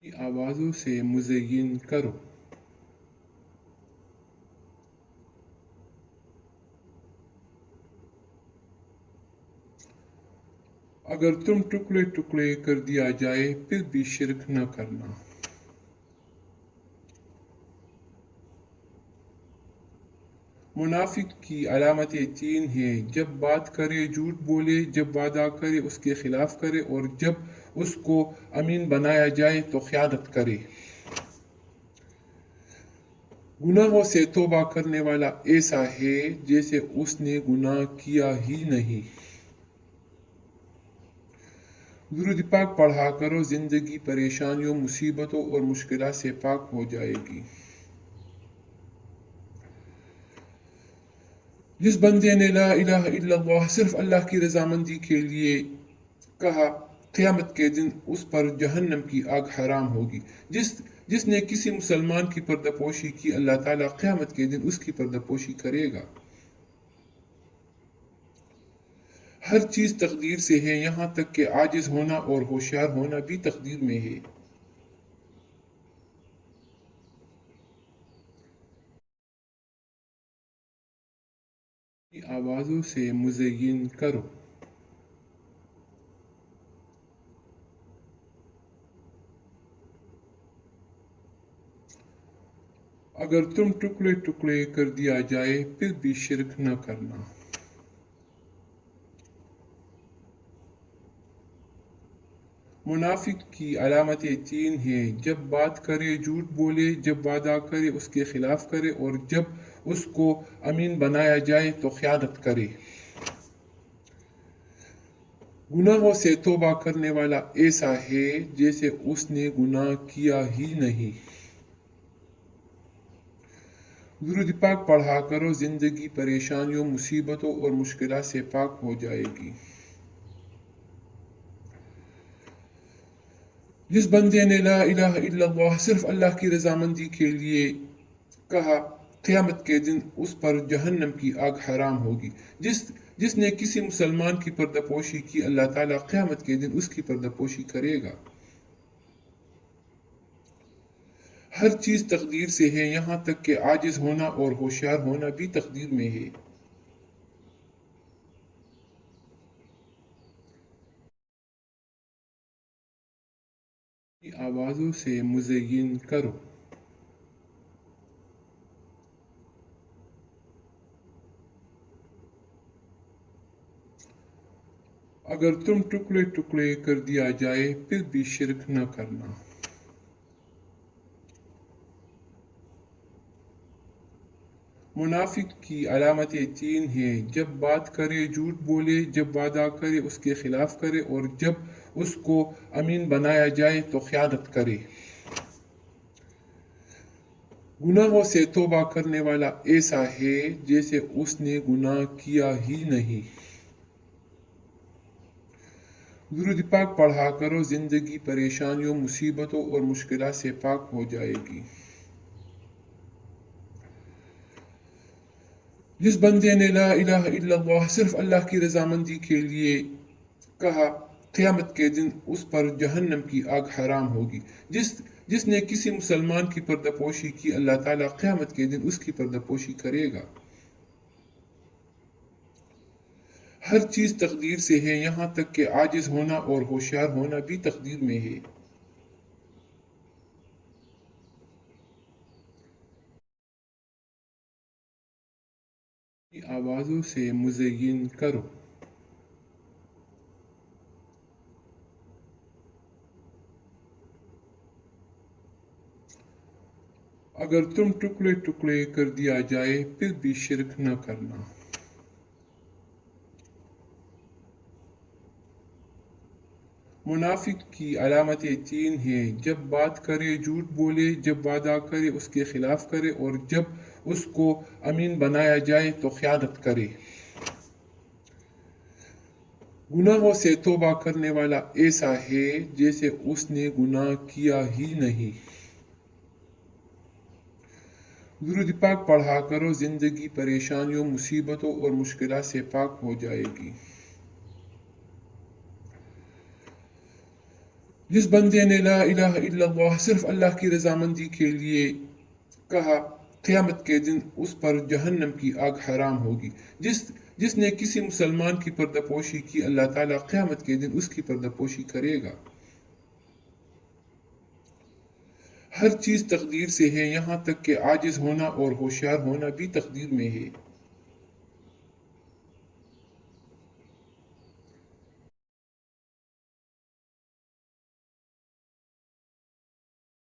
کی آوازوں سے مزین کرو۔ اگر تم ٹکڑے ٹکڑے کر دیا جائے پھر بھی شرک نہ کرنا۔ منافق کی علامتیں تین ہیں: جب بات کرے جھوٹ بولے، جب وعدہ کرے اس کے خلاف کرے، اور جب اس کو امین بنایا جائے تو خیانت کرے۔ گناہوں سے توبہ کرنے والا ایسا ہے جیسے اس نے گناہ کیا ہی نہیں۔ درود پاک پڑھا کرو، زندگی پریشانیوں، مصیبتوں اور مشکلات سے پاک ہو جائے گی۔ جس بندے نے لا الہ الا اللہ صرف اللہ کی رضامندی کے لیے کہا، قیامت کے دن اس پر جہنم کی آگ حرام ہوگی۔ جس نے کسی مسلمان کی پردہ پوشی کی، اللہ تعالیٰ قیامت کے دن اس کی پردہ پوشی کرے گا۔ ہر چیز تقدیر سے ہے، یہاں تک کہ عاجز ہونا اور ہوشیار ہونا بھی تقدیر میں ہے۔ کی آوازوں سے مزین کرو۔ اگر تم ٹکڑے ٹکڑے کر دیا جائے پھر بھی شرک نہ کرنا۔ منافق کی علامتیں تین ہیں: جب بات کرے جھوٹ بولے، جب وعدہ کرے اس کے خلاف کرے، اور جب اس کو امین بنایا جائے تو خیانت کرے۔ گناہوں سے توبہ کرنے والا ایسا ہے جیسے اس نے گناہ کیا ہی نہیں۔ درود پاک پڑھا کرو، زندگی پریشانیوں، مصیبتوں اور مشکلات سے پاک ہو جائے گی۔ جس بندے نے لا الہ الا اللہ صرف اللہ کی رضامندی کے لیے کہا، قیامت کے دن اس پر جہنم کی آگ حرام ہوگی۔ جس نے کسی مسلمان کی پردہ پوشی کی، اللہ تعالیٰ قیامت کے دن اس کی پردہ پوشی کرے گا۔ ہر چیز تقدیر سے ہے، یہاں تک کہ عاجز ہونا اور ہوشیار ہونا بھی تقدیر میں ہے۔ کی آوازوں سے مزین کرو۔ اگر تم ٹکڑے ٹکڑے کر دیا جائے پھر بھی شرک نہ کرنا۔ منافق کی علامتیں تین ہیں: جب بات کرے جھوٹ بولے، جب وعدہ کرے اس کے خلاف کرے، اور جب اس کو امین بنایا جائے تو خیانت کرے۔ گناہوں سے توبہ کرنے والا ایسا ہے جیسے اس نے گناہ کیا ہی نہیں۔ درود پاک پڑھا کرو، زندگی پریشانیوں، مصیبتوں اور مشکلات سے پاک ہو جائے گی۔ جس بندے نے لا الہ الا اللہ صرف اللہ کی رضامندی کے لیے کہا، قیامت کے دن اس پر جہنم کی آگ حرام ہوگی۔ جس نے کسی مسلمان کی پردہ پوشی کی، اللہ تعالیٰ قیامت کے دن اس کی پردہ پوشی کرے گا۔ ہر چیز تقدیر سے ہے، یہاں تک کہ عاجز ہونا اور ہوشیار ہونا بھی تقدیر میں ہے۔ جس بندے نے لا الہ الا اللہ صرف اللہ کی رضامندی کے لیے کہا، قیامت کے دن اس پر جہنم کی آگ حرام ہوگی۔ جس نے کسی مسلمان کی پردہ پوشی کی، اللہ تعالیٰ قیامت کے دن اس کی پردہ پوشی کرے گا۔ ہر چیز تقدیر سے ہے، یہاں تک کہ عاجز ہونا اور ہوشیار ہونا بھی تقدیر میں ہے۔ کی آوازوں سے مزین کرو۔ اگر تم ٹکڑے ٹکڑے کر دیا جائے پھر بھی شرک نہ کرنا۔ منافق کی علامتیں تین ہیں: جب بات کرے جھوٹ بولے، جب وعدہ کرے اس کے خلاف کرے، اور جب اس کو امین بنایا جائے تو خیانت کرے۔ گناہوں سے توبہ کرنے والا ایسا ہے جیسے اس نے گناہ کیا ہی نہیں۔ درود پاک پڑھا کرو، زندگی پریشانیوں، مصیبتوں اور مشکلات سے پاک ہو جائے گی۔ جس بندے نے لا الہ الا اللہ صرف اللہ کی رضامندی کے لیے کہا، قیامت کے دن اس پر جہنم کی آگ حرام ہوگی۔ جس نے کسی مسلمان کی پردہ پوشی کی، اللہ تعالیٰ قیامت کے دن اس کی پردہ پوشی کرے گا۔ ہر چیز تقدیر سے ہے، یہاں تک کہ عاجز ہونا اور ہوشیار ہونا بھی تقدیر میں ہے۔